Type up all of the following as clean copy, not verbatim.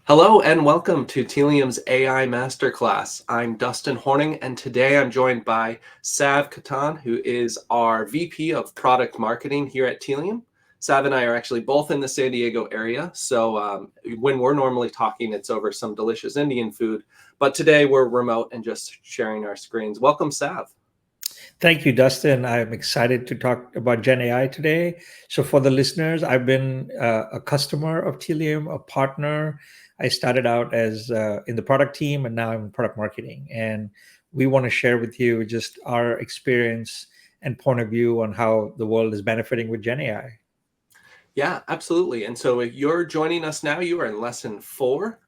Hello and welcome to Telium's AI Masterclass. I'm Dustin Horning, and today I'm joined by Sav Katan, who is our VP of Product Marketing here at Telium. Sav and I are actually both in the San Diego area, so when we're normally talking, it's over some delicious Indian food. But today we're remote and just sharing our screens. Welcome, Sav. Thank you, Dustin. I'm excited to talk about Gen AI today. So, for the listeners, I've been a customer of Telium, a partner. I started out as in the product team, and now I'm in product marketing. And we want to share with you just our experience and point of view on how the world is benefiting with Gen AI. Yeah, absolutely. And so if you're joining us now, you are in lesson 4.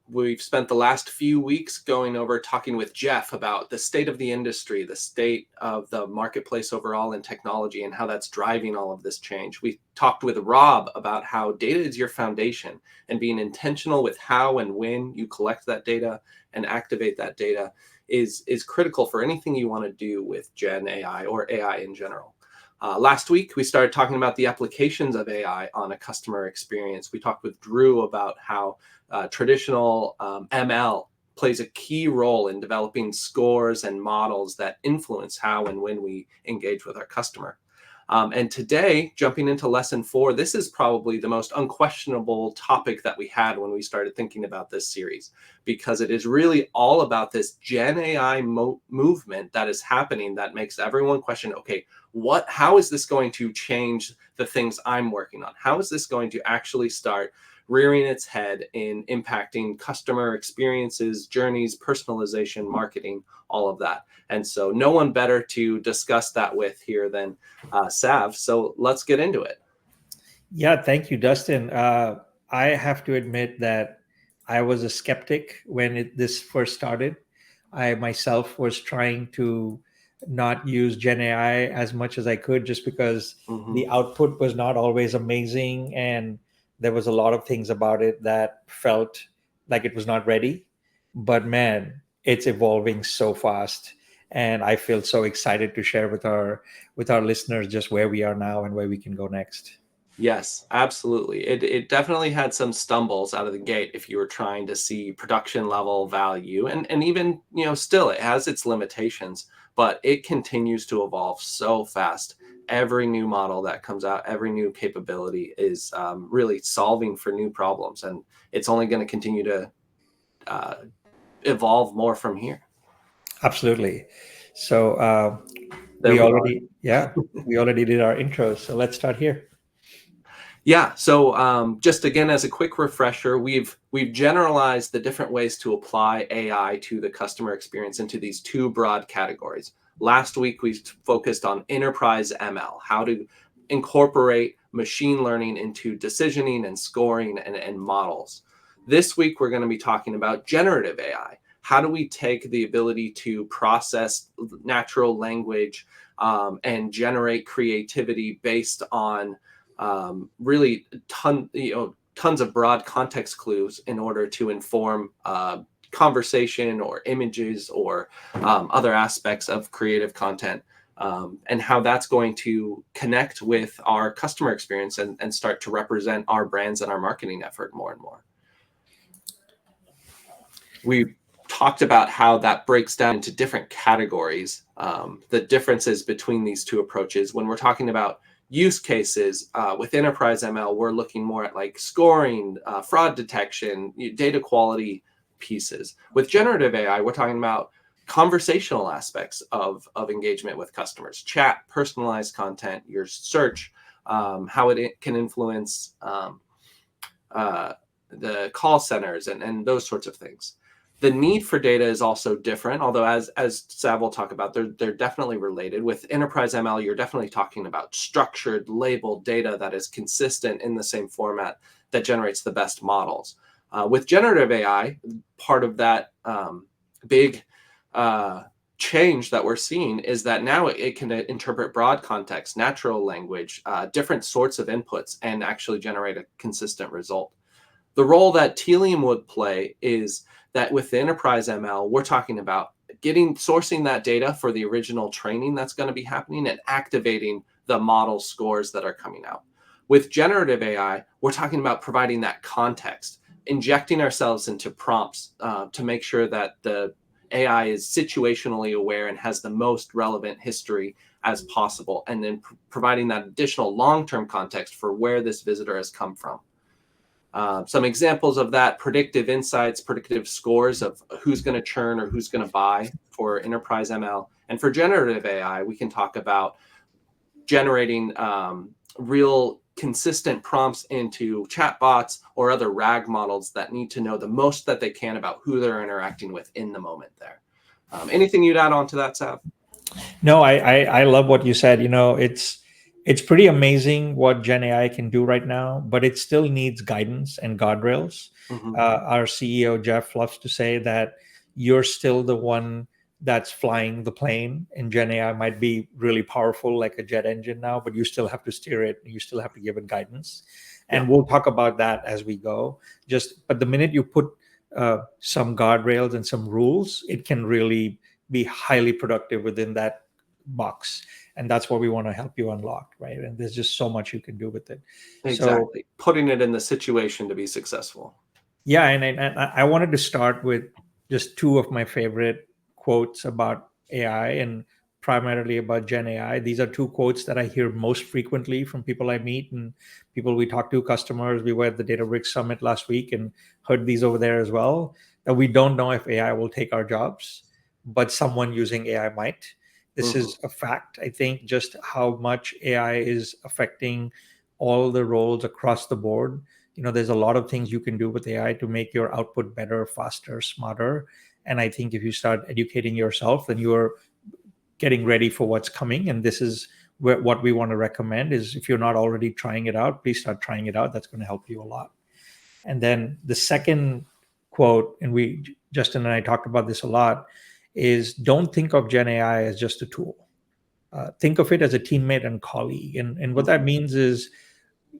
We've spent the last few weeks going over talking with Jeff about the state of the industry, the state of the marketplace overall in technology, and how that's driving all of this change. We talked with Rob about how data is your foundation and being intentional with how and when you collect that data and activate that data is critical for anything you want to do with Gen AI or AI in general. Last week, we started talking about the applications of AI on a customer experience. We talked with Drew about how traditional ML plays a key role in developing scores and models that influence how and when we engage with our customer. And today, jumping into lesson 4, this is probably the most unquestionable topic that we had when we started thinking about this series, because it is really all about this Gen AI movement that is happening that makes everyone question, okay, how is this going to change the things I'm working on? How is this going to actually start rearing its head in impacting customer experiences, journeys, personalization, marketing, all of that? And so no one better to discuss that with here than Sav. So let's get into it. Yeah, thank you, Dustin. I have to admit that I was a skeptic when this first started. I myself was trying to not use Gen AI as much as I could just because Mhm. the output was not always amazing and there was a lot of things about it that felt like it was not ready. But man, it's evolving so fast and I feel so excited to share with our listeners just where we are now and where we can go next. Yes, absolutely. It definitely had some stumbles out of the gate if you were trying to see production level value. And even, still it has its limitations, but it continues to evolve so fast. Every new model that comes out, every new capability is really solving for new problems. And it's only going to continue to uh, evolve more from here. Absolutely. So There we are. we already did our intro. So let's start here. Yeah. So just again, as a quick refresher, we've generalized the different ways to apply AI to the customer experience into these two broad categories. Last week, we focused on enterprise ML, how to incorporate machine learning into decisioning and scoring and models. This week, we're going to be talking about generative AI. How do we take the ability to process natural language and generate creativity based on really tons of broad context clues in order to inform conversation or images or other aspects of creative content, and how that's going to connect with our customer experience and start to represent our brands and our marketing effort more and more. We talked about how that breaks down into different categories, the differences between these two approaches. When we're talking about use cases with enterprise ML, we're looking more at like scoring, fraud detection, data quality pieces. With generative AI, we're talking about conversational aspects of engagement with customers, chat, personalized content, your search, how it can influence the call centers and those sorts of things. The need for data is also different, although as Sav will talk about, they're definitely related. With enterprise ML, you're definitely talking about structured, labeled data that is consistent in the same format that generates the best models. With generative AI, part of that big change that we're seeing is that now it can interpret broad context, natural language, different sorts of inputs, and actually generate a consistent result. The role that Telium would play is that with the enterprise ML, we're talking about sourcing that data for the original training that's going to be happening and activating the model scores that are coming out. With generative AI, we're talking about providing that context, injecting ourselves into prompts to make sure that the AI is situationally aware and has the most relevant history as possible, and then providing that additional long-term context for where this visitor has come from. Some examples of that: predictive insights, predictive scores of who's going to churn or who's going to buy for enterprise ML. And for generative AI, we can talk about generating real consistent prompts into chatbots or other RAG models that need to know the most that they can about who they're interacting with in the moment there. Anything you'd add on to that, Sav? No, I love what you said. It's pretty amazing what Gen AI can do right now, but it still needs guidance and guardrails. Mm-hmm. Our CEO Jeff loves to say that you're still the one that's flying the plane, and Gen AI might be really powerful like a jet engine now, but you still have to steer it. You still have to give it guidance, and Yeah. we'll talk about that as we go. But the minute you put some guardrails and some rules, it can really be highly productive within that box, and that's what we want to help you unlock, right? And there's just so much you can do with it. So Exactly. Putting it in the situation to be successful. yeah, and I wanted to start with just two of my favorite quotes about AI, and primarily about Gen AI. These are two quotes that I hear most frequently from people I meet and people we talk to, customers. We were at the Databricks Summit last week and heard these over there as well. That we don't know if AI will take our jobs, but someone using AI might. This Mm-hmm. is a fact. I think just how much AI is affecting all the roles across the board. There's a lot of things you can do with AI to make your output better, faster, smarter. And I think if you start educating yourself, then you're getting ready for what's coming. And this is what we want to recommend is, if you're not already trying it out, please start trying it out. That's going to help you a lot. And then the second quote, and Justin and I talked about this a lot, is don't think of Gen AI as just a tool. Think of it as a teammate and colleague. And what that Mm-hmm. means is,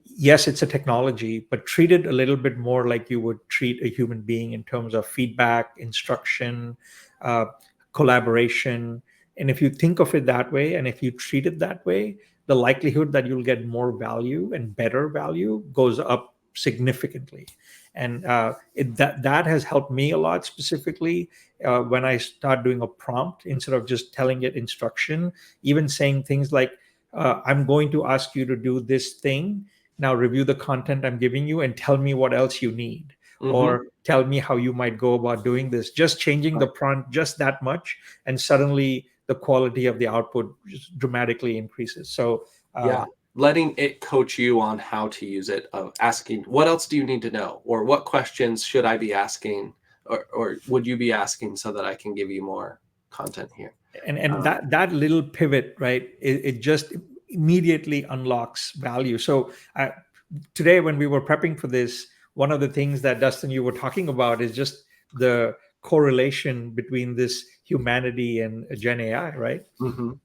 yes, it's a technology, but treat it a little bit more like you would treat a human being in terms of feedback, instruction, uh, collaboration. And if you think of it that way, and if you treat it that way, the likelihood that you'll get more value and better value goes up significantly. And that has helped me a lot, specifically when I start doing a prompt instead of just telling it instruction, even saying things like, I'm going to ask you to do this thing. Now review the content I'm giving you and tell me what else you need, Mm-hmm. or tell me how you might go about doing this. Just changing the Right. prompt just that much, and suddenly the quality of the output just dramatically increases. So Yeah. Letting it coach you on how to use it, of asking, what else do you need to know? Or what questions should I be asking? Or would you be asking so that I can give you more content here? and Um, that little pivot, right, it just immediately unlocks value. So today, when we were prepping for this, one of the things that, Dustin, you were talking about is just the correlation between this humanity and Gen AI, right? mhm.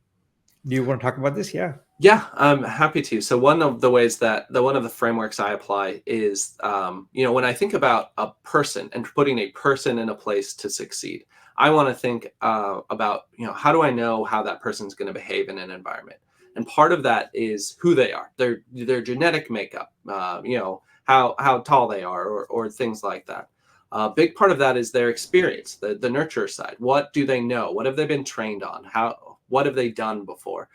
Do you want to talk about this? Yeah. Yeah, I'm happy to. So one of the ways one of the frameworks I apply is, when I think about a person and putting a person in a place to succeed, I want to think about, how do I know how that person's going to behave in an environment? And part of that is who they are, their genetic makeup, how tall they are, or things like that. A big part of that is their experience, the nurture side. What do they know? What have they been trained on? What have they done before?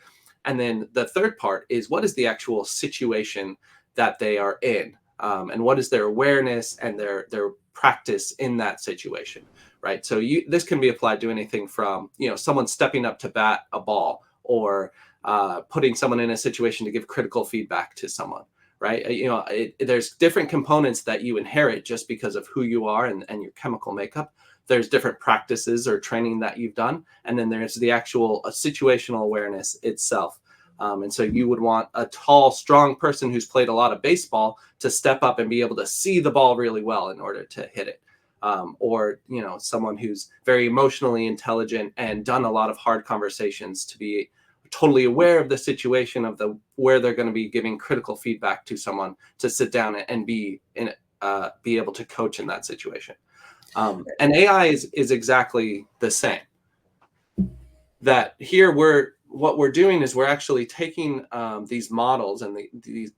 And then the third part is, what is the actual situation that they are in, and what is their awareness and their practice in that situation, right? So this can be applied to anything from, someone stepping up to bat a ball, or putting someone in a situation to give critical feedback to someone, right? There's different components that you inherit just because of who you are and your chemical makeup. There's different practices or training that you've done, and then there's the actual situational awareness itself. And so you would want a tall, strong person who's played a lot of baseball to step up and be able to see the ball really well in order to hit it. Or someone who's very emotionally intelligent and done a lot of hard conversations to be totally aware of the situation of where they're going to be giving critical feedback to someone, to sit down and be able to coach in that situation. And AI is exactly the same. That here what we're doing is we're actually taking these models and these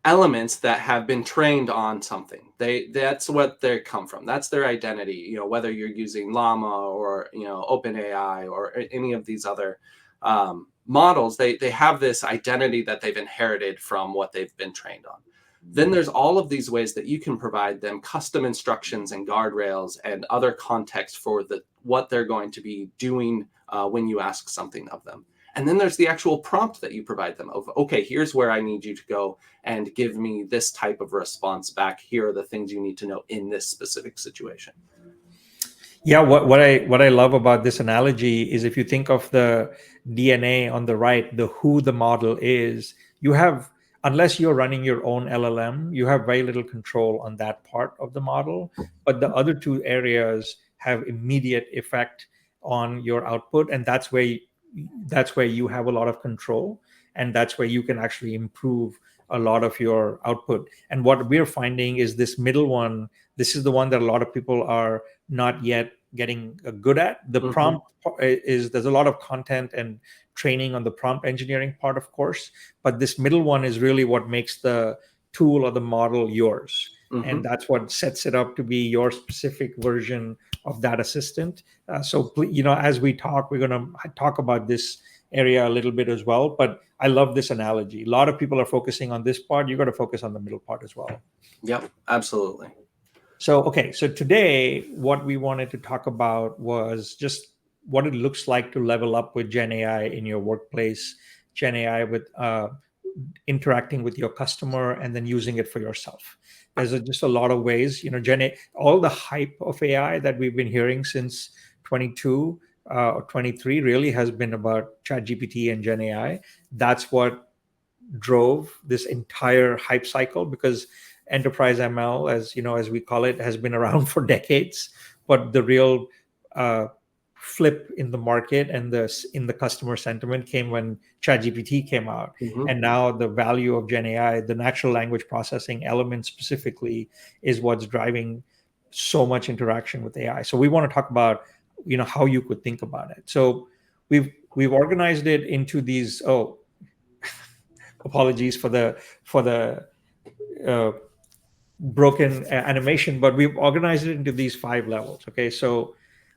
elements that have been trained on something. That's what they come from. That's their identity. Whether you're using Llama or OpenAI or any of these other models, they have this identity that they've inherited from what they've been trained on. Then there's all of these ways that you can provide them custom instructions and guardrails and other context for what they're going to be doing when you ask something of them. And then there's the actual prompt that you provide them of, okay, here's where I need you to go and give me this type of response back. Here are the things you need to know in this specific situation. Yeah, what I love about this analogy is if you think of the DNA on the right, the who the model is, you have, unless you're running your own LLM, you have very little control on that part of the model. But the other two areas have immediate effect on your output, and that's where you have a lot of control, and that's where you can actually improve a lot of your output. And what we're finding is this middle one. This is the one that a lot of people are not yet getting good at. The Mm-hmm. prompt is, there's a lot of content and training on the prompt engineering part, of course, but this middle one is really what makes the tool or the model yours. Mm-hmm. And that's what sets it up to be your specific version of that assistant. So as we talk, we're going to talk about this area a little bit as well, but I love this analogy. A lot of people are focusing on this part. You got to focus on the middle part as well. Yep, absolutely. So today what we wanted to talk about was just what it looks like to level up with Gen AI in your workplace, Gen AI with interacting with your customer, and then using it for yourself. There's just a lot of ways. All the hype of AI that we've been hearing since 22 or 23 really has been about ChatGPT and Gen AI. That's what drove this entire hype cycle, because enterprise ML, as we call it, has been around for decades. But the real flip in the market and in the customer sentiment came when ChatGPT came out. Mm-hmm. And now the value of Gen AI, the natural language processing element specifically, is what's driving so much interaction with AI. So we want to talk about how you could think about it. So we've organized it into these. Apologies for the uh, broken animation, but we've organized it into these 5 levels. Okay, so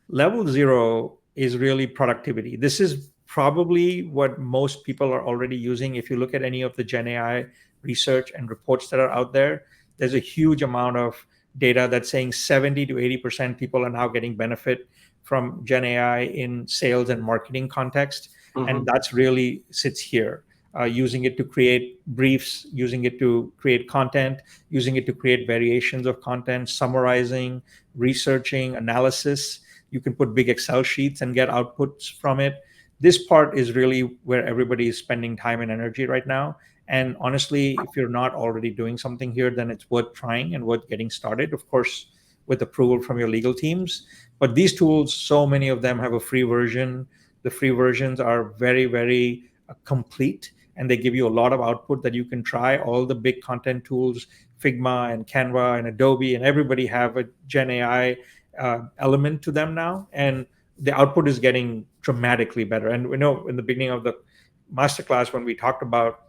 level 0 is really productivity. This is probably what most people are already using. If you look at any of the Gen AI research and reports that are out there, there's a huge amount of data that's saying 70 to 80% people are now getting benefit from Gen AI in sales and marketing context. Mm-hmm. And that's really sits here. Using it to create briefs, using it to create content, using it to create variations of content, summarizing, researching, analysis. You can put big Excel sheets and get outputs from it. This part is really where everybody is spending time and energy right now. And honestly, if you're not already doing something here, then it's worth trying and worth getting started, of course, with approval from your legal teams. But these tools, so many of them have a free version. The free versions are very, very complete, and they give you a lot of output that you can try. All the big content tools, Figma and Canva and Adobe and everybody have a Gen AI element to them now, and the output is getting dramatically better. And we know in the beginning of the masterclass when we talked about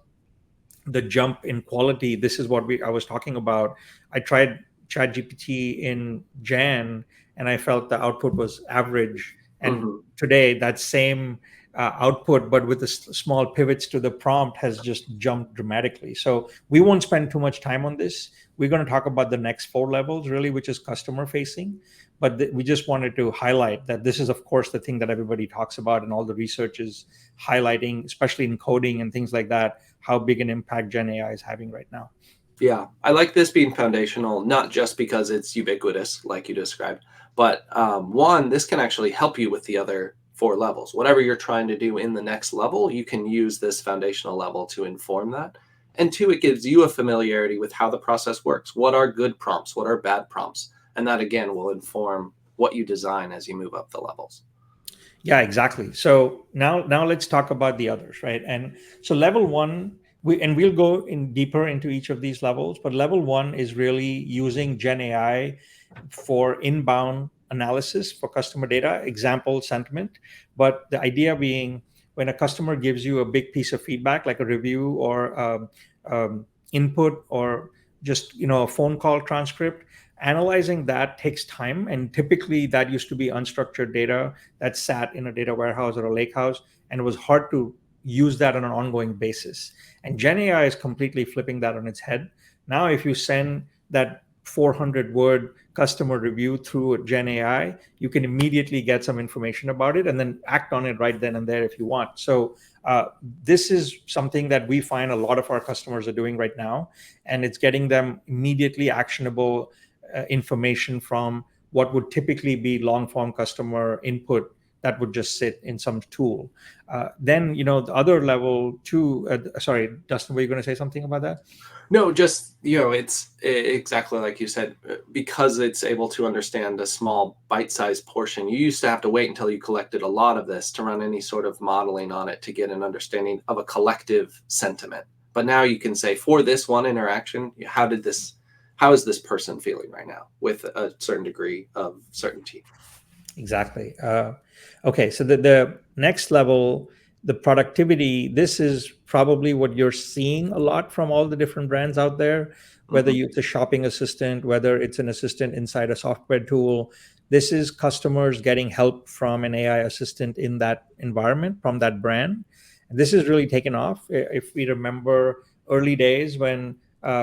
the jump in quality, this is what I was talking about. I tried ChatGPT in Jan, and I felt the output was average. And Mm-hmm. today, that same output, but with the small pivots to the prompt, has just jumped dramatically. So we won't spend too much time on this. We're going to talk about the next 4 levels, really, which is customer facing. But we just wanted to highlight that this is, of course, the thing that everybody talks about, and all the research is highlighting, especially in coding and things like that, how big an impact Gen AI is having right now. Yeah, I like this being foundational, not just because it's ubiquitous, like you described, but one, this can actually help you with the other 4 levels. Whatever you're trying to do in the next level, you can use this foundational level to inform that. And 2, it gives you a familiarity with how the process works. What are good prompts? What are bad prompts? And that, again, will inform what you design as you move up the levels. Yeah, exactly. So now let's talk about the others, right? And so level 1, we'll go in deeper into each of these levels, but level 1 is really using Gen AI for inbound analysis for customer data, example, sentiment. But the idea being, when a customer gives you a big piece of feedback, like a review or input or just a phone call transcript, analyzing that takes time, and typically that used to be unstructured data that sat in a data warehouse or a lakehouse, and it was hard to use that on an ongoing basis. And Gen AI is completely flipping that on its head. Now if you send that 400 word customer review through Gen AI, you can immediately get some information about it and then act on it right then and there if you want. So this is something that we find a lot of our customers are doing right now, and it's getting them immediately actionable information from what would typically be long form customer input that would just sit in some tool. Then, the other level two, sorry, Dustin, were you going to say something about that? No, just, it's exactly like you said, because it's able to understand a small bite-sized portion. You used to have to wait until you collected a lot of this to run any sort of modeling on it to get an understanding of a collective sentiment. But now you can say, for this one interaction, how is this person feeling right now with a certain degree of certainty? Exactly. Okay, so the next level, the productivity, this is probably what you're seeing a lot from all the different brands out there, whether Hmm. it's a shopping assistant, whether it's an assistant inside a software tool. This is customers getting help from an AI assistant in that environment from that brand. And this is really taken off. If we remember early days when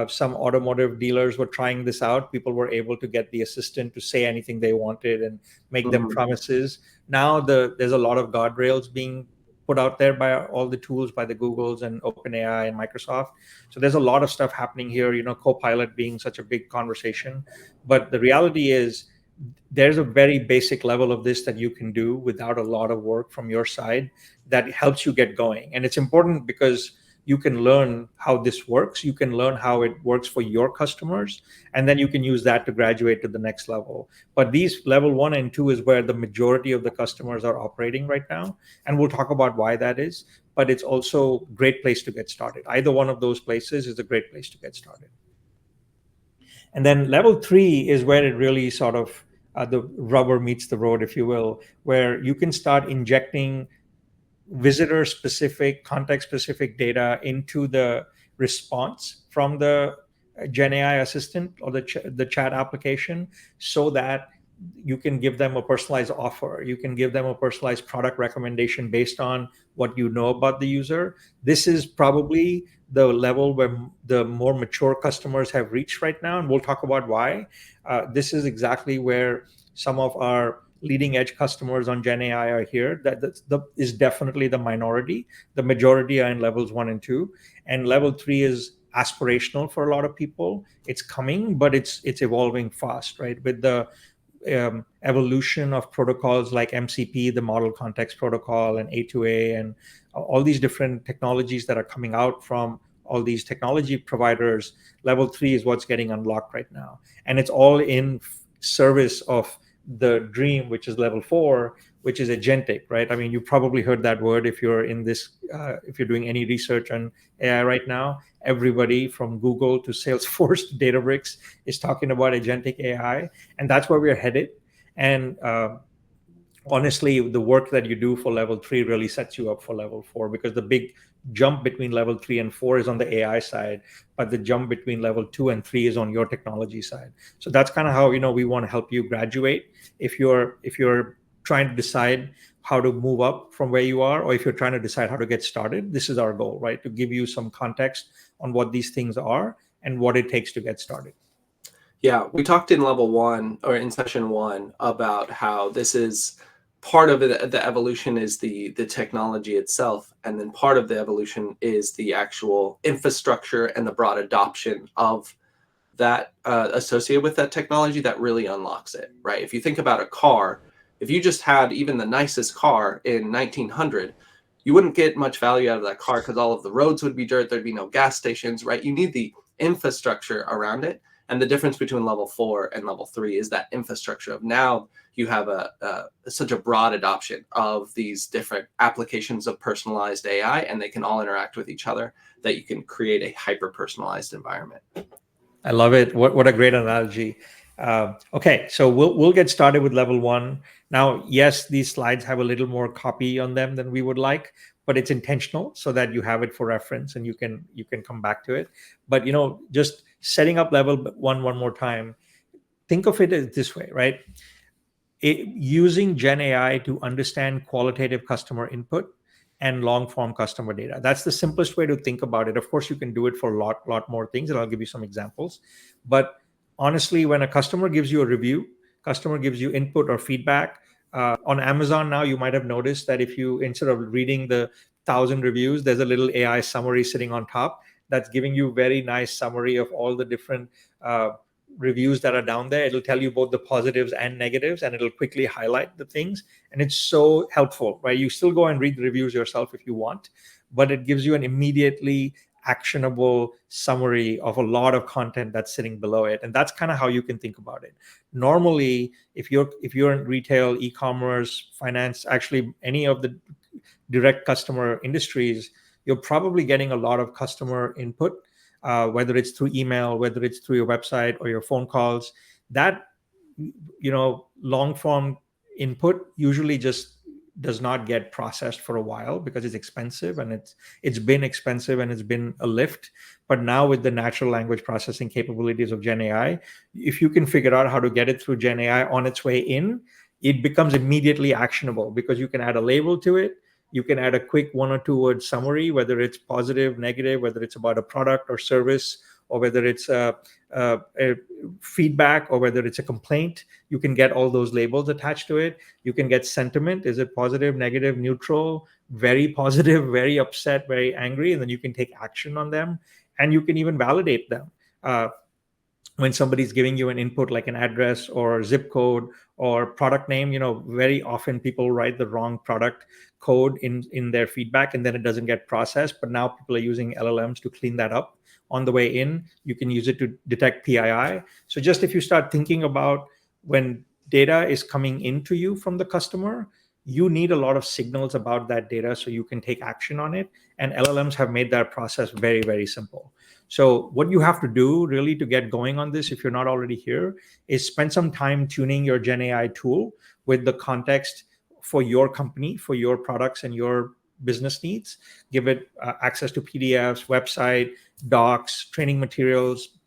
some automotive dealers were trying this out, people were able to get the assistant to say anything they wanted and make them Hmm. promises. Now there's a lot of guardrails being put out there by all the tools, by the Googles and OpenAI and Microsoft. So there's a lot of stuff happening here. Copilot being such a big conversation, but the reality is there's a very basic level of this that you can do without a lot of work from your side that helps you get going. And it's important because you can learn how this works, you can learn how it works for your customers, and then you can use that to graduate to the next level. But these level 1 and 2 is where the majority of the customers are operating right now, and we'll talk about why that is. But it's also a great place to get started. Either one of those places is a great place to get started. And then level 3 is where it really sort of the rubber meets the road, if you will, where you can start injecting visitor specific, context specific data into the response from the Gen AI assistant or the chat application, so that you can give them a personalized offer. You can give them a personalized product recommendation based on what you know about the user. This is probably the level where the more mature customers have reached right now, and we'll talk about why. This is exactly where some of our leading edge customers on Gen AI are here. Is definitely the minority. The majority are in levels 1 and 2, and level 3 is aspirational for a lot of people. It's coming, but it's evolving fast, right? With the evolution of protocols like MCP, the Model Context Protocol, and A2A, and all these different technologies that are coming out from all these technology providers, level 3 is what's getting unlocked right now. And it's all in service of the dream, which is level 4, which is agentic, right? I mean, you probably heard that word if you're in this, if you're doing any research on AI right now. Everybody from Google to Salesforce to Databricks is talking about agentic AI, and that's where we're headed. And honestly, the work that you do for level 3 really sets you up for level 4, because the big jump between level 3 and 4 is on the AI side, but the jump between level 2 and 3 is on your technology side. So that's kind of how we want to help you graduate. If you're trying to decide how to move up from where you are, or if you're trying to decide how to get started, this is our goal, right? To give you some context on what these things are and what it takes to get started. Yeah, we talked in level 1 or in session 1 about how this is part of it. The evolution is the technology itself, and then part of the evolution is the actual infrastructure and the broad adoption of that associated with that technology that really unlocks it, right? If you think about a car, if you just had even the nicest car in 1900, you wouldn't get much value out of that car because all of the roads would be dirt. There'd be no gas stations, right? You need the infrastructure around it. And the difference between level 4 and level 3 is that infrastructure of now you have such a broad adoption of these different applications of personalized AI, and they can all interact with each other, that you can create a hyper personalized environment. I love it. What a great analogy. Okay, so we'll get started with level 1. Now, yes, these slides have a little more copy on them than we would like, but it's intentional so that you have it for reference and you can come back to it. But just setting up level one more time, think of it as this way, right? Using Gen AI to understand qualitative customer input and long form customer data. That's the simplest way to think about it. Of course, you can do it for a lot more things, and I'll give you some examples. But honestly, when a customer gives you a review, customer gives you input or feedback, on Amazon now, you might have noticed that if you, instead of reading the 1,000 reviews, there's a little AI summary sitting on top that's giving you very nice summary of all the different reviews that are down there. It'll tell you both the positives and negatives, and it'll quickly highlight the things. And it's so helpful, right? You still go and read the reviews yourself if you want, but it gives you an immediately actionable summary of a lot of content that's sitting below it. And that's kind of how you can think about it. Normally, if you're in retail, e-commerce, finance, actually any of the direct customer industries, you're probably getting a lot of customer input, whether it's through email, whether it's through your website or your phone calls. That long form input usually just does not get processed for a while because it's expensive, and it's been expensive and it's been a lift. But now with the natural language processing capabilities of Gen AI, if you can figure out how to get it through Gen AI on its way in, it becomes immediately actionable because you can add a label to it. You can add a quick 1 or 2 word summary, whether it's positive, negative, whether it's about a product or service, or whether it's a feedback, or whether it's a complaint. You can get all those labels attached to it. You can get sentiment. Is it positive, negative, neutral, very positive, very upset, very angry? And then you can take action on them, and you can even validate them. When somebody's giving you an input like an address or zip code or product name, very often people write the wrong product code in their feedback, and then it doesn't get processed. But now people are using LLMs to clean that up on the way in. You can use it to detect PII. So just if you start thinking about when data is coming into you from the customer, you need a lot of signals about that data so you can take action on it. And LLMs have made that process very, very simple. So what you have to do really to get going on this, if you're not already here, is spend some time tuning your Gen AI tool with the context for your company, for your products and your business needs. Give it access to PDFs, website, docs, training materials,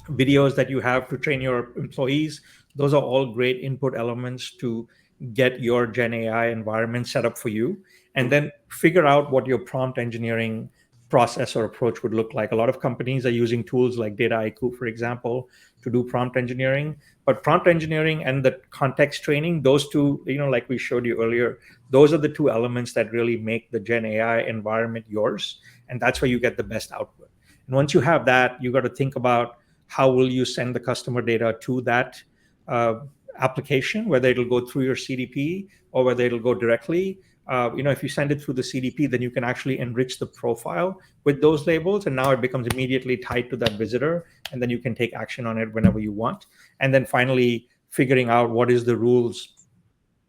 videos that you have to train your employees. Those are all great input elements to get your Gen AI environment set up for you. And then figure out what your prompt engineering process or approach would look like. A lot of companies are using tools like Dataiku, for example, to do prompt engineering. But prompt engineering and the context training, those two, like we showed you earlier, those are the two elements that really make the Gen AI environment yours. And that's where you get the best output. And once you have that, you got to think about how will you send the customer data to that uh, application, whether it'll go through your CDP or whether it'll go directly. If you send it through the CDP, then you can actually enrich the profile with those labels, and now it becomes immediately tied to that visitor, and then you can take action on it whenever you want. And then finally, figuring out what is the rules,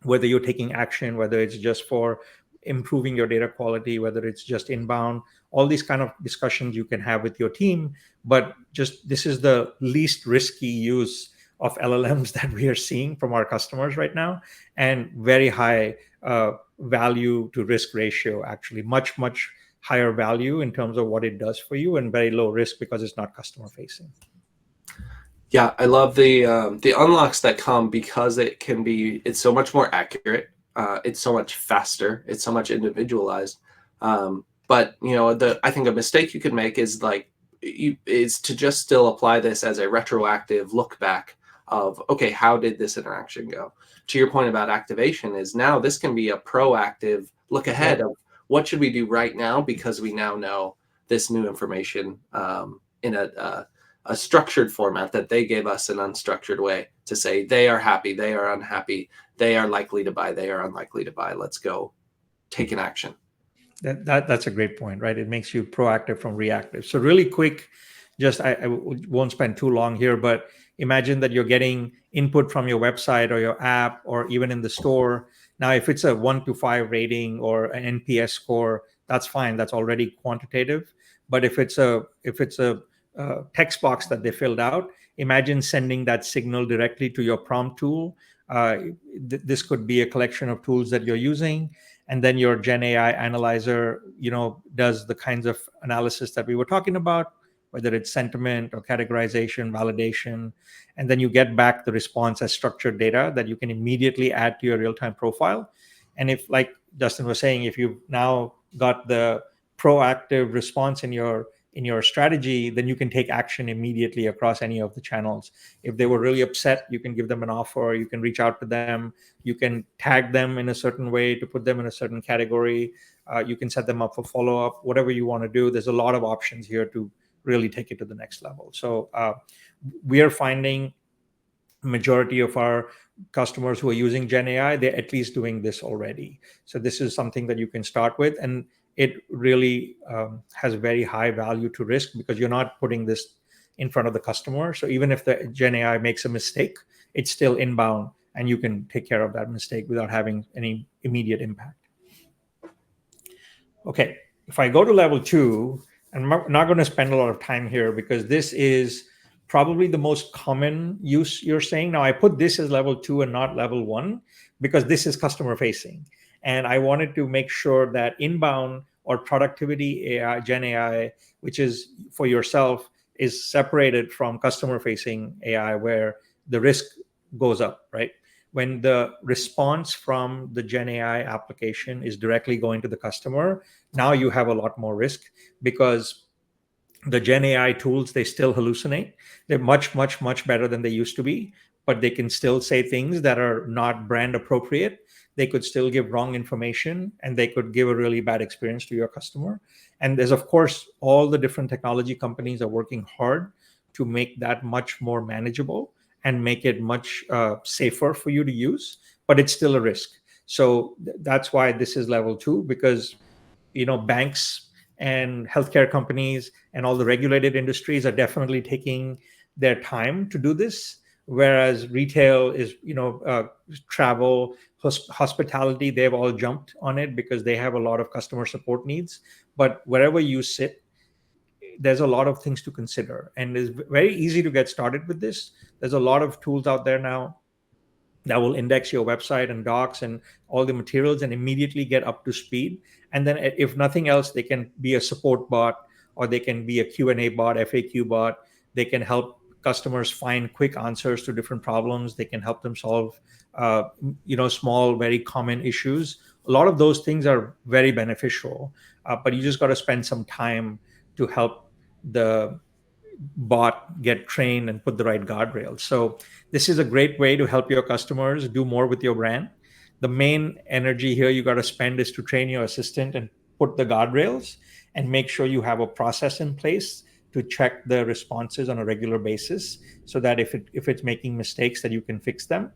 whether you're taking action, whether it's just for improving your data quality, whether it's just inbound, all these kind of discussions you can have with your team. But just this is the least risky use of LLMs that we are seeing from our customers right now, and very high value to risk ratio, actually much higher value in terms of what it does for you, and very low risk because it's not customer facing. Yeah, I love the unlocks that come because it's so much more accurate. It's so much faster. It's so much individualized. But I think a mistake you could make is is to just still apply this as a retroactive look back of, okay, how did this interaction go? To your point about activation, is now this can be a proactive look ahead of what should we do right now, because we now know this new information in a structured format that they gave us an unstructured way to say they are happy, they are unhappy, they are likely to buy, they are unlikely to buy. Let's go take an action. That's a great point, right? It makes you proactive from reactive. So really quick, just I won't spend too long here, but imagine that you're getting input from your website or your app or even in the store. Now, if it's a 1 to 5 rating or an NPS score, that's fine. That's already quantitative. But if it's a text box that they filled out, imagine sending that signal directly to your prompt tool uh, this could be a collection of tools that you're using, and then your Gen AI analyzer, does the kinds of analysis that we were talking about, whether it's sentiment or categorization, validation, and then you get back the response as structured data that you can immediately add to your real-time profile. And if, like Dustin was saying, if you've now got the proactive response in your strategy, then you can take action immediately across any of the channels. If they were really upset, you can give them an offer, you can reach out to them, you can tag them in a certain way to put them in a certain category, you can set them up for follow-up, whatever you want to do. There's a lot of options here to really take it to the next level. So we are finding majority of our customers who are using Gen AI, they're at least doing this already. So this is something that you can start with, and it really has very high value to risk because you're not putting this in front of the customer. So even if the Gen AI makes a mistake, it's still inbound, and you can take care of that mistake without having any immediate impact. Okay, if I go to level two, and I'm not going to spend a lot of time here because this is probably the most common use you're saying. Now, I put this as level two and not level one because this is customer facing. And I wanted to make sure that inbound or productivity AI, Gen AI, which is for yourself, is separated from customer facing AI where the risk goes up, right? When the response from the Gen AI application is directly going to the customer, now you have a lot more risk because the Gen AI tools, they still hallucinate. They're much, much, much better than they used to be, but they can still say things that are not brand appropriate. They could still give wrong information, and they could give a really bad experience to your customer. And there's, of course, all the different technology companies are working hard to make that much more manageable and make it much safer for you to use, but it's still a risk. So that's why this is level two, because banks and healthcare companies and all the regulated industries are definitely taking their time to do this, whereas retail is travel, hospitality, they've all jumped on it because they have a lot of customer support needs. But wherever you sit, there's a lot of things to consider, and it's very easy to get started with this. There's a lot of tools out there now that will index your website and docs and all the materials and immediately get up to speed. And then if nothing else, they can be a support bot, or they can be a Q&A bot, FAQ bot. They can help customers find quick answers to different problems. They can help them solve small, very common issues. A lot of those things are very beneficial, but you just got to spend some time to help the bot get trained and put the right guardrails. So this is a great way to help your customers do more with your brand. The main energy here you got to spend is to train your assistant and put the guardrails and make sure you have a process in place to check the responses on a regular basis, so that if it's making mistakes, that you can fix them.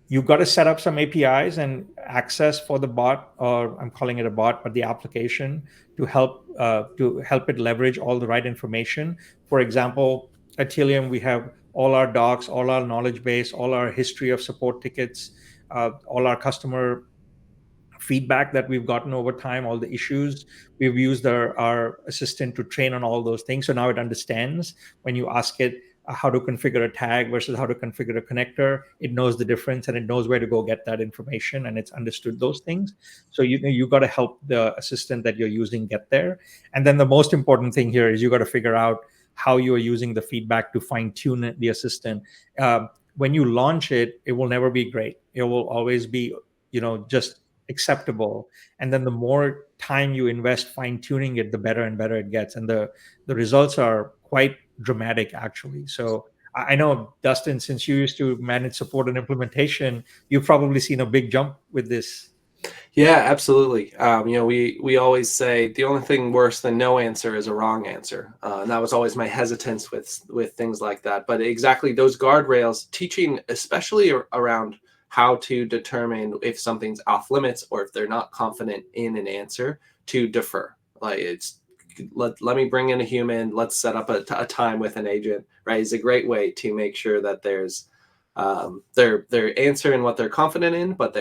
You've got to set up some APIs and access for the bot, or I'm calling it a bot, but the application, to help it leverage all the right information. For example, at Telium, we have all our docs, all our knowledge base, all our history of support tickets, all our customer feedback that we've gotten over time, all the issues. We've used our assistant to train on all those things. So now it understands when you ask it how to configure a tag versus how to configure a connector. It knows the difference, and it knows where to go get that information, and it's understood those things. So you got to help the assistant that you're using get there. And then the most important thing here is you got to figure out how you are using the feedback to fine tune the assistant. When you launch it, it will never be great. It will always be just acceptable. And then the more time you invest fine tuning it, the better and better it gets. And the results are quite dramatic, actually. So I know, Dustin, since you used to manage support and implementation, you've probably seen a big jump with this. Yeah, absolutely. We always say the only thing worse than no answer is a wrong answer, and that was always my hesitance with things like that. But exactly those guardrails, teaching especially around how to determine if something's off limits or if they're not confident in an answer, to defer. Like let me bring in a human. Let's set up a time with an agent. Right, is a great way to make sure that there's they're answering what they're confident in, but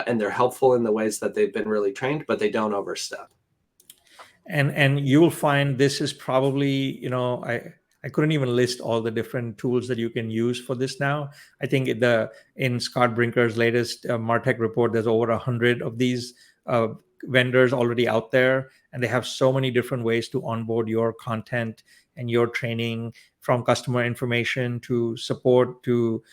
and they're helpful in the ways that they've been really trained, but they don't overstep. And you will find this is probably, I I couldn't even list all the different tools that you can use for this now. I think in Scott Brinker's latest Martech report, there's over 100 of these uh, vendors already out there, and they have so many different ways to onboard your content and your training, from customer information to support to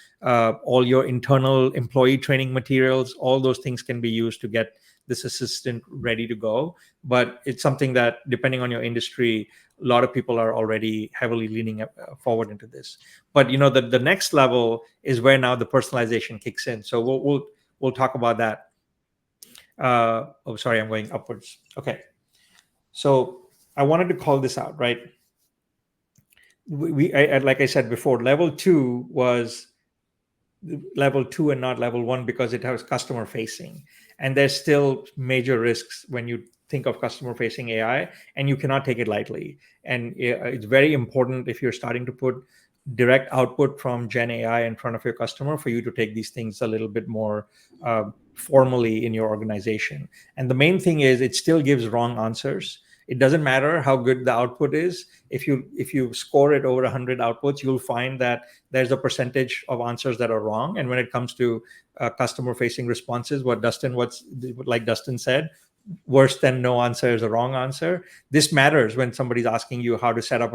all your internal employee training materials. All those things can be used to get this assistant ready to go. But it's something that, depending on your industry, a lot of people are already heavily leaning forward into this. But the next level is where now the personalization kicks in. So we'll talk about that. Oh, sorry, I'm going upwards. Okay. So I wanted to call this out, right? Like I said before, level two was level two and not level one because it has customer facing. And there's still major risks when you think of customer facing AI, and you cannot take it lightly. And it's very important, if you're starting to put direct output from Gen AI in front of your customer, for you to take these things a little bit more formally in your organization. And the main thing is, it still gives wrong answers. It doesn't matter how good the output is. If you score it over 100 outputs, you'll find that there's a percentage of answers that are wrong. And when it comes to customer facing responses, like Dustin said, worse than no answer is a wrong answer. This matters when somebody's asking you how to set up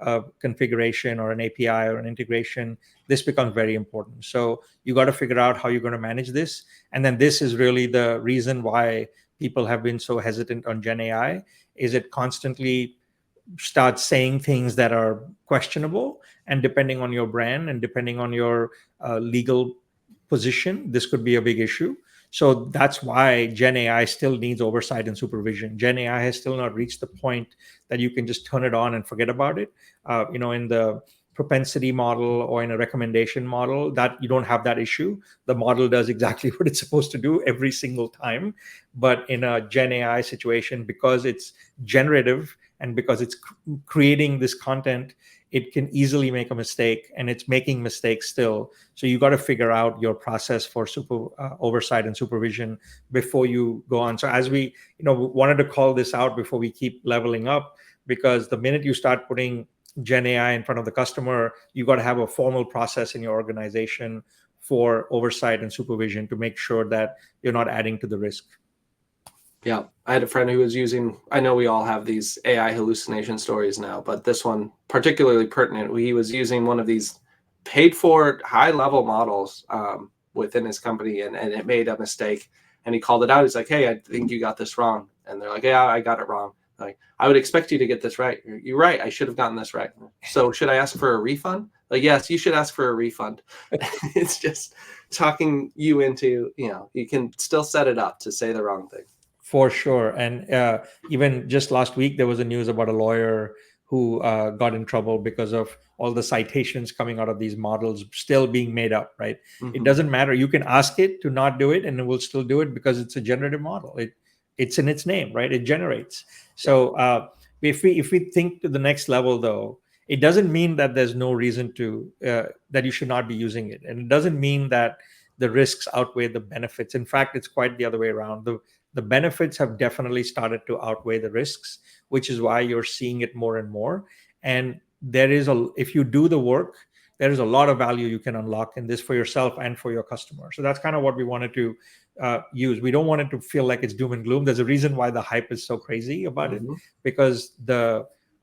a configuration or an API or an integration. This becomes very important. So you got to figure out how you're going to manage this. And then this is really the reason why people have been so hesitant on Gen AI, is it constantly starts saying things that are questionable. And depending on your brand and depending on your legal position, this could be a big issue. So that's why Gen AI still needs oversight and supervision. Gen AI has still not reached the point that you can just turn it on and forget about it. In the propensity model or in a recommendation model, that you don't have that issue. The model does exactly what it's supposed to do every single time. But in a Gen AI situation, because it's generative and because it's creating this content, it can easily make a mistake, and it's making mistakes still. So you got to figure out your process for oversight and supervision before you go on. So as we wanted to call this out before we keep leveling up, because the minute you start putting Gen AI in front of the customer, you got to have a formal process in your organization for oversight and supervision to make sure that you're not adding to the risk. Yeah, I had a friend who was using, I know we all have these AI hallucination stories now, but this one particularly pertinent. He was using one of these paid for high level models within his company, and it made a mistake. And he called it out. He's like, hey, I think you got this wrong. And they're like, yeah, I got it wrong. Like, I would expect you to get this right. You're right. I should have gotten this right. So should I ask for a refund? Like, yes, you should ask for a refund. It's just talking you into, you can still set it up to say the wrong thing. For sure. And even just last week, there was a news about a lawyer who got in trouble because of all the citations coming out of these models still being made up, right? Mm-hmm. It doesn't matter. You can ask it to not do it and it will still do it because it's a generative model. It's in its name, right? It generates. So if we think to the next level, though, it doesn't mean that there's no reason to that you should not be using it. And it doesn't mean that the risks outweigh the benefits. In fact, it's quite the other way around. The benefits have definitely started to outweigh the risks, which is why you're seeing it more and more. And if you do the work, there is a lot of value you can unlock in this for yourself and for your customer. So that's kind of what we wanted to use. We don't want it to feel like it's doom and gloom. There's a reason why the hype is so crazy about it, because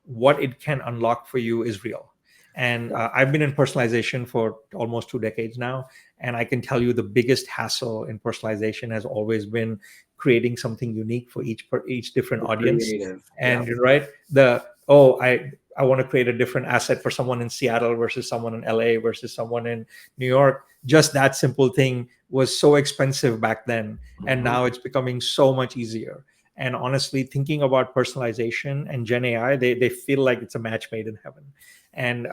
what it can unlock for you is real. And I've been in personalization for almost 2 decades now. And I can tell you the biggest hassle in personalization has always been creating something unique for each different audience. Creative. And Yeah. you're right. I want to create a different asset for someone in Seattle versus someone in LA versus someone in New York. Just that simple thing was so expensive back then. And now it's becoming so much easier. And honestly, thinking about personalization and Gen AI, they feel like it's a match made in heaven. And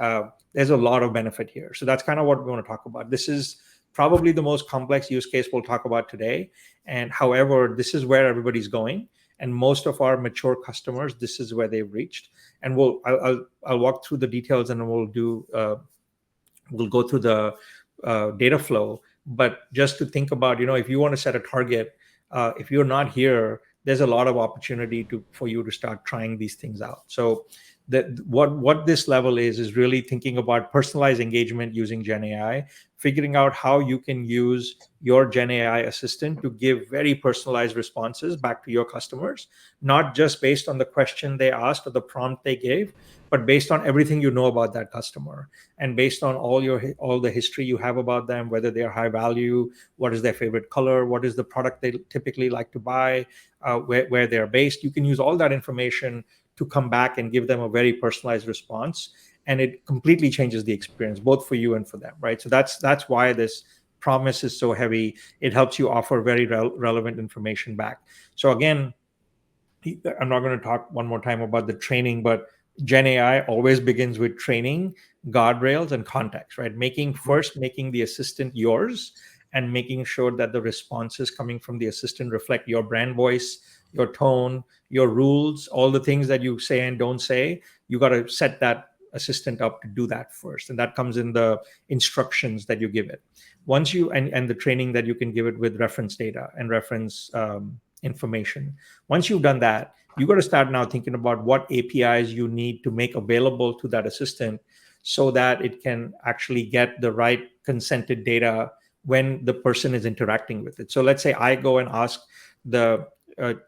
there's a lot of benefit here. So that's kind of what we want to talk about. This is probably the most complex use case we'll talk about today. And however, this is where everybody's going. And most of our mature customers, this is where they've reached. And I'll walk through the details, and we'll go through the data flow. But just to think about, if you want to set a target, if you're not here, there's a lot of opportunity for you to start trying these things out. So that what this level is really thinking about personalized engagement using Gen AI, figuring out how you can use your Gen AI assistant to give very personalized responses back to your customers, not just based on the question they asked or the prompt they gave, but based on everything you know about that customer, and based on all the history you have about them, whether they are high value, what is their favorite color, what is the product they typically like to buy, where they're based. You can use all that information to come back and give them a very personalized response, and it completely changes the experience both for you and for them, right? So that's why this promise is so heavy. It helps you offer very relevant information back. So again, I'm not going to talk one more time about the training, but Gen AI always begins with training, guardrails, and context, right? Making the assistant yours, and making sure that the responses coming from the assistant reflect your brand voice, your tone, your rules, all the things that you say and don't say. You got to set that assistant up to do that first. And that comes in the instructions that you give it. Once you, and the training that you can give it with reference data and reference information. Once you've done that, you got to start now thinking about what APIs you need to make available to that assistant so that it can actually get the right consented data when the person is interacting with it. So let's say I go and ask the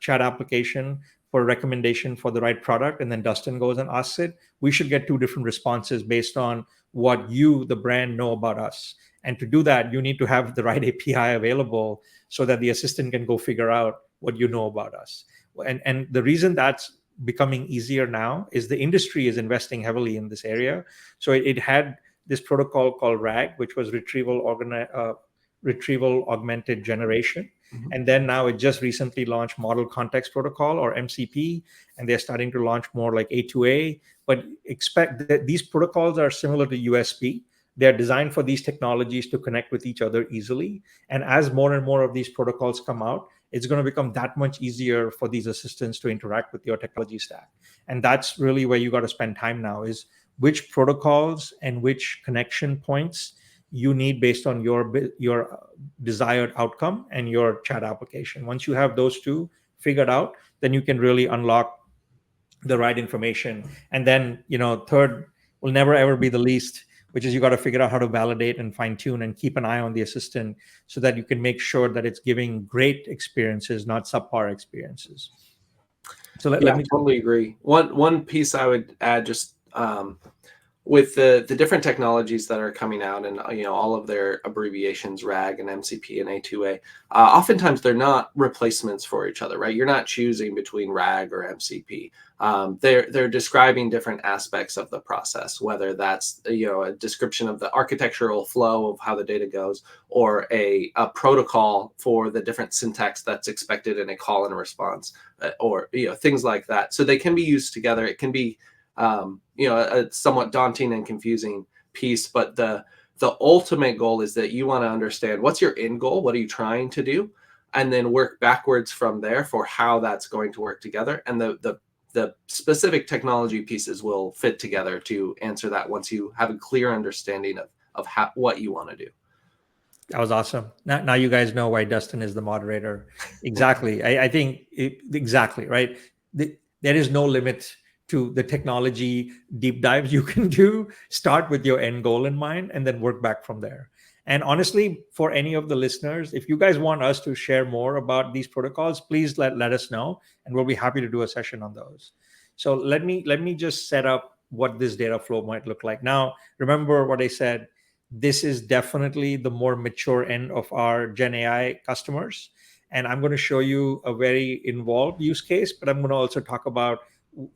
chat application for a recommendation for the right product, and then Dustin goes and asks it. We should get two different responses based on what you, the brand, know about us. And to do that, you need to have the right API available so that the assistant can go figure out what you know about us. And the reason that's becoming easier now is the industry is investing heavily in this area. So it had this protocol called RAG, which was retrieval augmented generation. Mhm. And then now it just recently launched Model Context Protocol, or MCP, and they're starting to launch more like A2A. But expect that these protocols are similar to USB. They're designed for these technologies to connect with each other easily. And as more and more of these protocols come out, it's going to become that much easier for these assistants to interact with your technology stack. And that's really where you got to spend time now, is which protocols and which connection points you need based on your desired outcome and your chat application. Once you have those two figured out, then you can really unlock the right information. And then, third will never ever be the least, which is you got to figure out how to validate and fine tune and keep an eye on the assistant so that you can make sure that it's giving great experiences, not subpar experiences. So let Yeah, me. totally agree. One piece I would add, just with the different technologies that are coming out, and all of their abbreviations, RAG and MCP and A2A, oftentimes they're not replacements for each other, right? You're not choosing between RAG or MCP. They're describing different aspects of the process, whether that's a description of the architectural flow of how the data goes, or a protocol for the different syntax that's expected in a call and response, or things like that. So they can be used together. It can be a somewhat daunting and confusing piece, but the ultimate goal is that you want to understand what's your end goal, what are you trying to do, and then work backwards from there for how that's going to work together. And the specific technology pieces will fit together to answer that once you have a clear understanding of what you want to do. That was awesome. Now you guys know why Dustin is the moderator. Exactly. I think exactly right. There is no limit to the technology deep dives you can do. Start with your end goal in mind and then work back from there. And honestly, for any of the listeners, if you guys want us to share more about these protocols, please let us know, and we'll be happy to do a session on those. So let me just set up what this data flow might look like. Now, remember what I said, this is definitely the more mature end of our Gen AI customers. And I'm going to show you a very involved use case, but I'm going to also talk about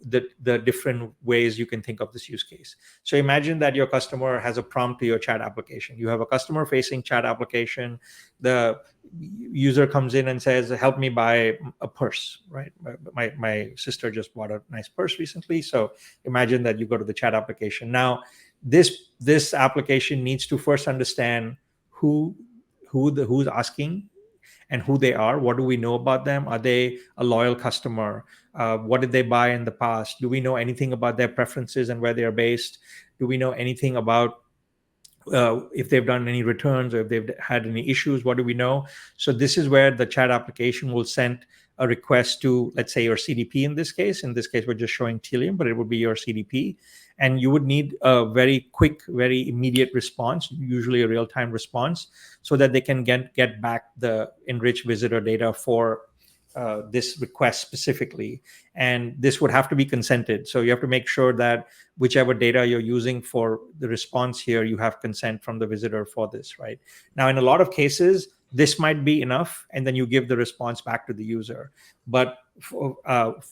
the different ways you can think of this use case. So imagine that your customer has a prompt to your chat application. You have a customer facing chat application. The user comes in and says, help me buy a purse, right? My sister just bought a nice purse recently. So imagine that you go to the chat application. Now, this application needs to first understand who's asking and who they are. What do we know about them? Are they a loyal customer? What did they buy in the past? Do we know anything about their preferences and where they're based? Do we know anything about if they've done any returns or if they've had any issues, what do we know? So this is where the chat application will send a request to, let's say, your CDP in this case. In this case, we're just showing Telium, but it would be your CDP. And you would need a very quick, very immediate response, usually a real-time response, so that they can get back the enriched visitor data for this request specifically. And this would have to be consented. So you have to make sure that whichever data you're using for the response here, you have consent from the visitor for this, right? Now, in a lot of cases, this might be enough, and then you give the response back to the user. But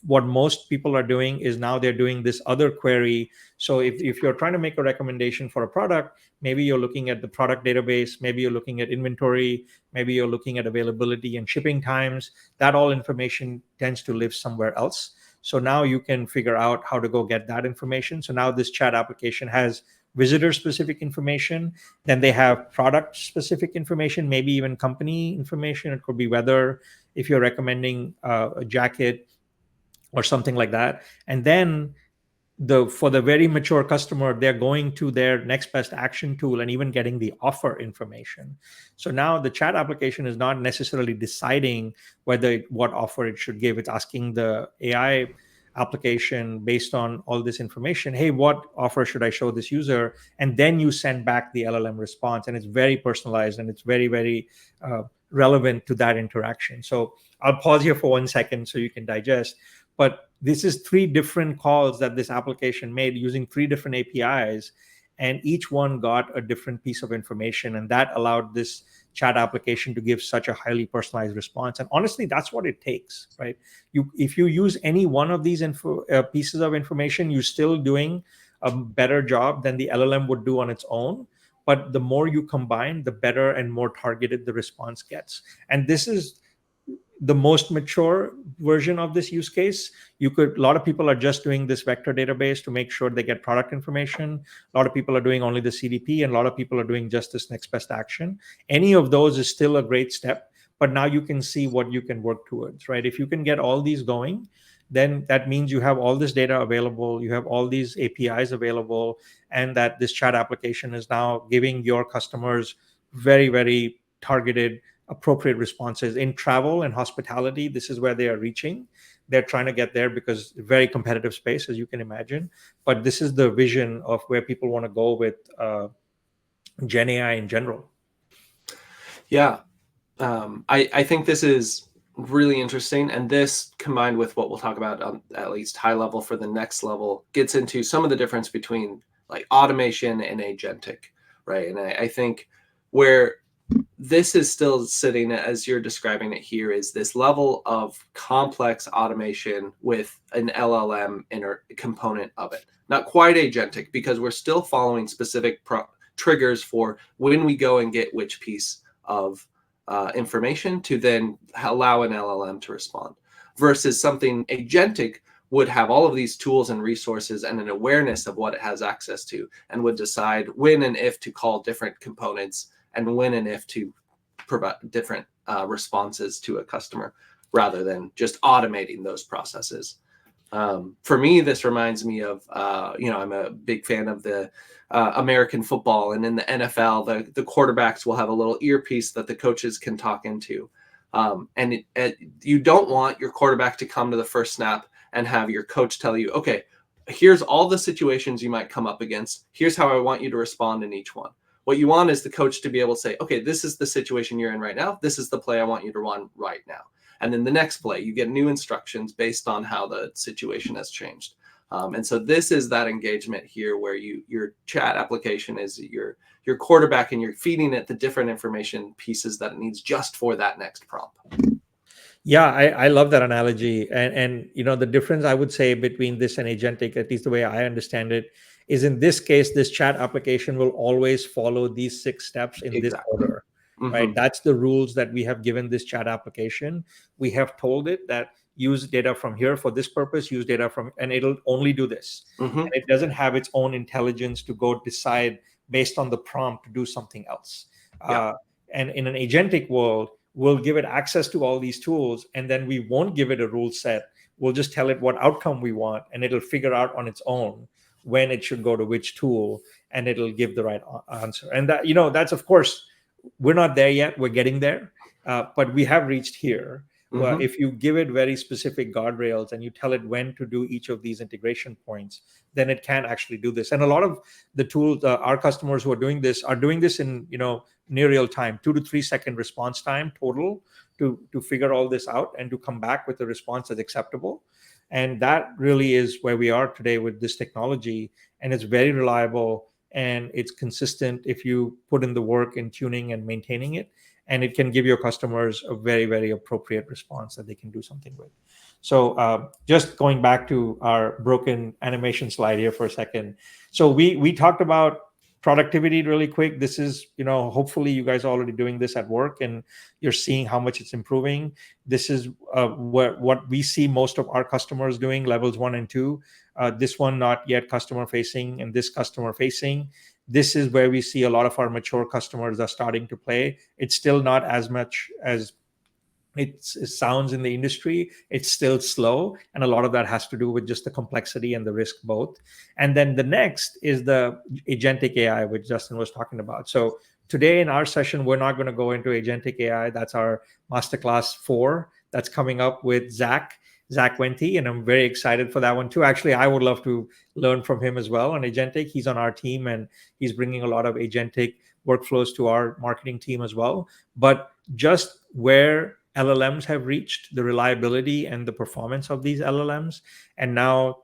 what most people are doing is now they're doing this other query. So if you're trying to make a recommendation for a product, maybe you're looking at the product database, maybe you're looking at inventory, maybe you're looking at availability and shipping times. That all information tends to live somewhere else. So now you can figure out how to go get that information. So now this chat application has visitor specific information. Then they have product specific information, maybe even company information. It could be whether if you're recommending a jacket or something like that. And then for the very mature customer, they're going to their next best action tool and even getting the offer information. So now the chat application is not necessarily deciding what offer it should give. It's asking the AI application based on all this information, hey, what offer should I show this user? And then you send back the LLM response, and it's very personalized and it's very, very relevant to that interaction. So I'll pause here for 1 second so you can digest. But this is 3 different calls that this application made using 3 different APIs, and each one got a different piece of information, and that allowed this chat application to give such a highly personalized response. And honestly, that's what it takes, right? If you use any one of these pieces of information, you're still doing a better job than the LLM would do on its own. But the more you combine, the better and more targeted the response gets. And this is the most mature version of this use case. A lot of people are just doing this vector database to make sure they get product information. A lot of people are doing only the CDP, and a lot of people are doing just this next best action. Any of those is still a great step, but now you can see what you can work towards, right? If you can get all these going, then that means you have all this data available, you have all these APIs available, and that this chat application is now giving your customers very, very targeted, appropriate responses. In travel and hospitality, this is where they are reaching. They're trying to get there because very competitive space, as you can imagine. But this is the vision of where people want to go with Gen AI in general. Yeah, I think this is really interesting, and this combined with what we'll talk about at least high level for the next level gets into some of the difference between like automation and agentic, right? And I think where this is still sitting, as you're describing it here, is this level of complex automation with an LLM component of it. Not quite agentic, because we're still following specific triggers for when we go and get which piece of information to then allow an LLM to respond, versus something agentic would have all of these tools and resources and an awareness of what it has access to, and would decide when and if to call different components and when and if to provide different responses to a customer, rather than just automating those processes. For me, this reminds me of, I'm a big fan of the American football, and in the NFL, the quarterbacks will have a little earpiece that the coaches can talk into. You don't want your quarterback to come to the first snap and have your coach tell you, okay, here's all the situations you might come up against. Here's how I want you to respond in each one. What you want is the coach to be able to say, okay, this is the situation you're in right now. This is the play I want you to run right now. And then the next play, you get new instructions based on how the situation has changed. And so this is that engagement here where your chat application is your quarterback, and you're feeding it the different information pieces that it needs just for that next prompt. Yeah, I love that analogy. And the difference I would say between this and agentic, at least the way I understand it, is in this case, this chat application will always follow these 6 steps in this order, right? Mm-hmm. That's the rules that we have given this chat application. We have told it that use data from here for this purpose, use data from, and it'll only do this. Mm-hmm. And it doesn't have its own intelligence to go decide based on the prompt to do something else. Yeah. And in an agentic world, we'll give it access to all these tools, and then we won't give it a rule set. We'll just tell it what outcome we want, and it'll figure out on its own when it should go to which tool, and it'll give the right answer. And that, that's, of course, we're not there yet. We're getting there, but we have reached here. Well, Mm-hmm. if you give it very specific guardrails and you tell it when to do each of these integration points, then it can actually do this. And a lot of the tools, our customers who are doing this in near real time, 2 to 3 second response time total, to figure all this out and to come back with a response that's acceptable. And that really is where we are today with this technology. And it's very reliable and it's consistent if you put in the work in tuning and maintaining it. And it can give your customers a very, very appropriate response that they can do something with. So just going back to our broken animation slide here for a second. So we talked about productivity really quick. This is, hopefully you guys are already doing this at work and you're seeing how much it's improving. This is what we see most of our customers doing, levels 1 and 2. This one not yet customer facing, and this customer facing. This is where we see a lot of our mature customers are starting to play. It's still not as much as it sounds in the industry. It's still slow, and a lot of that has to do with just the complexity and the risk both. And then the next is the agentic AI, which Justin was talking about. So today in our session, we're not going to go into agentic AI. That's our masterclass 4 that's coming up with Zach Wente, and I'm very excited for that one too. Actually, I would love to learn from him as well on agentic. He's on our team and he's bringing a lot of agentic workflows to our marketing team as well. But just where LLMs have reached, the reliability and the performance of these LLMs, and now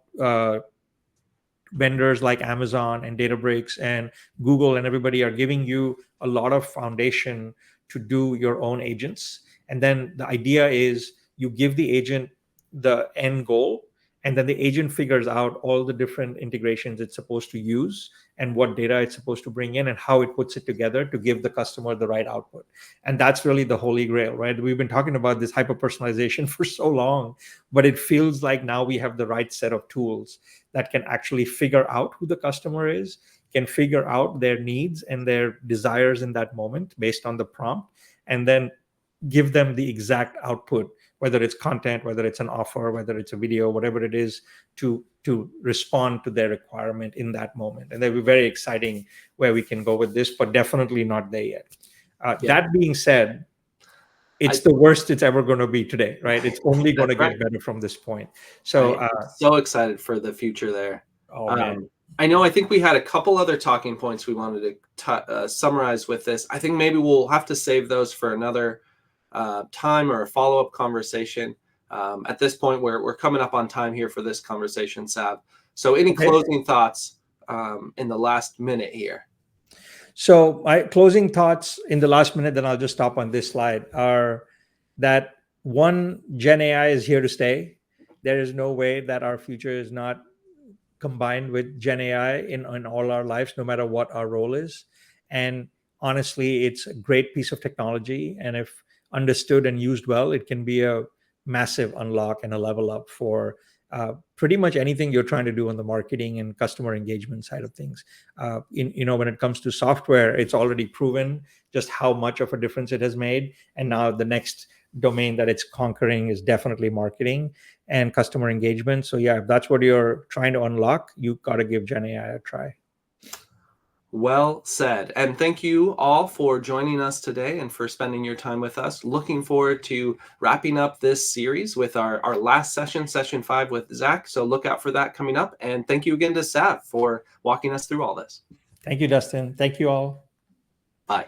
vendors like Amazon and Databricks and Google and everybody are giving you a lot of foundation to do your own agents. And then the idea is you give the agent the end goal, and then the agent figures out all the different integrations it's supposed to use and what data it's supposed to bring in and how it puts it together to give the customer the right output. And that's really the holy grail, right? We've been talking about this hyper personalization for so long, but it feels like now we have the right set of tools that can actually figure out who the customer is, can figure out their needs and their desires in that moment based on the prompt, and then give them the exact output, whether it's content, whether it's an offer, whether it's a video, whatever it is, to respond to their requirement in that moment. And that'll be very exciting where we can go with this, but definitely not there yet. That being said, it's the worst it's ever going to be today, right? It's only going to get better from this point. So I'm so excited for the future there. Oh man. I think we had a couple other talking points we wanted to summarize with this. I think maybe we'll have to save those for another time or a follow-up conversation. At this point, we're coming up on time here for this conversation, Sav. So any closing thoughts in the last minute here? So my closing thoughts in the last minute, then I'll just stop on this slide, are that one, Gen AI is here to stay. There is no way that our future is not combined with Gen AI in all our lives, no matter what our role is. And honestly, it's a great piece of technology. And if understood and used well, it can be a massive unlock and a level up for pretty much anything you're trying to do on the marketing and customer engagement side of things. When it comes to software, it's already proven just how much of a difference it has made. And now the next domain that it's conquering is definitely marketing and customer engagement. So yeah, if that's what you're trying to unlock, you got to give Gen AI a try. Well said. And thank you all for joining us today and for spending your time with us. Looking forward to wrapping up this series with our last session, session 5 with Zach. So look out for that coming up. And thank you again to Sav for walking us through all this. Thank you, Dustin. Thank you all. Bye.